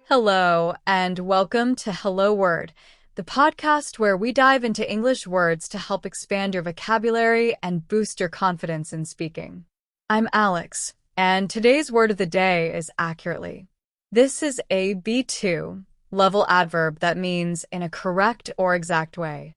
Hello, and welcome to Hello Word, the podcast where we dive into English words to help expand your vocabulary and boost your confidence in speaking. I'm Alex, and today's word of the day is accurately. This is a B2 level adverb that means in a correct or exact way.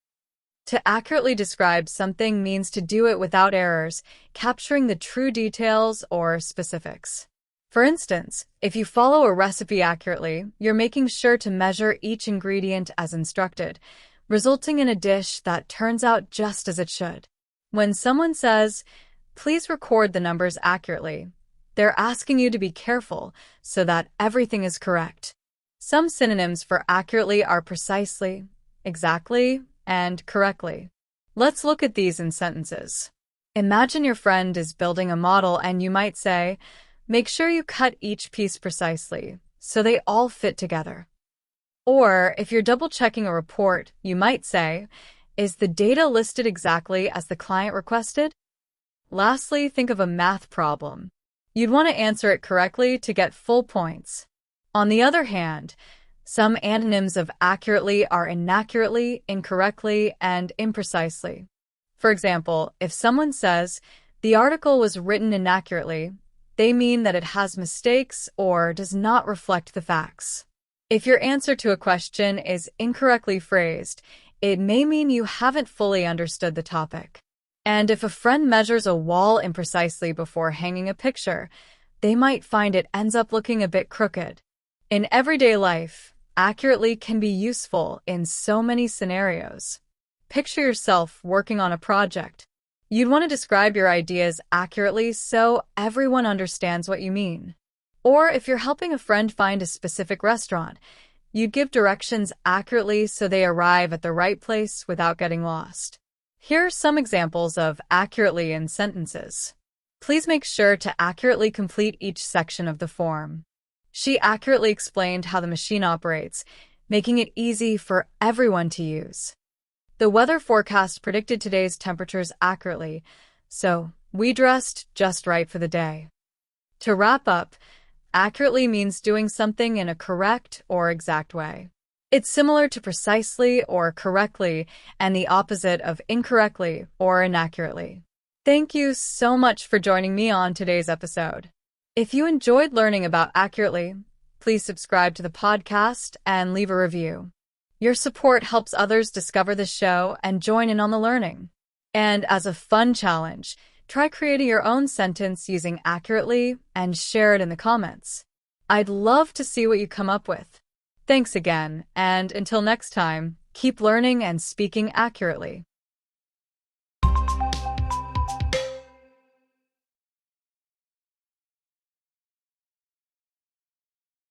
To accurately describe something means to do it without errors, capturing the true details or specifics. For instance, if you follow a recipe accurately, you're making sure to measure each ingredient as instructed, resulting in a dish that turns out just as it should. When someone says, "Please record the numbers accurately," they're asking you to be careful so that everything is correct. Some synonyms for accurately are precisely, exactly, and correctly. Let's look at these in sentences. Imagine your friend is building a model and you might say, "Make sure you cut each piece precisely, so they all fit together." Or, if you're double-checking a report, you might say, "Is the data listed exactly as the client requested?" Lastly, think of a math problem. You'd want to answer it correctly to get full points. On the other hand, some antonyms of accurately are inaccurately, incorrectly, and imprecisely. For example, if someone says, "The article was written inaccurately," they mean that it has mistakes or does not reflect the facts. If your answer to a question is incorrectly phrased, it may mean you haven't fully understood the topic. And if a friend measures a wall imprecisely before hanging a picture, they might find it ends up looking a bit crooked. In everyday life, accurately can be useful in so many scenarios. Picture yourself working on a project. You'd want to describe your ideas accurately so everyone understands what you mean. Or if you're helping a friend find a specific restaurant, you'd give directions accurately so they arrive at the right place without getting lost. Here are some examples of accurately in sentences. Please make sure to accurately complete each section of the form. She accurately explained how the machine operates, making it easy for everyone to use. The weather forecast predicted today's temperatures accurately, so we dressed just right for the day. To wrap up, accurately means doing something in a correct or exact way. It's similar to precisely or correctly and the opposite of incorrectly or inaccurately. Thank you so much for joining me on today's episode. If you enjoyed learning about accurately, please subscribe to the podcast and leave a review. Your support helps others discover the show and join in on the learning. And as a fun challenge, try creating your own sentence using accurately and share it in the comments. I'd love to see what you come up with. Thanks again, and until next time, keep learning and speaking accurately.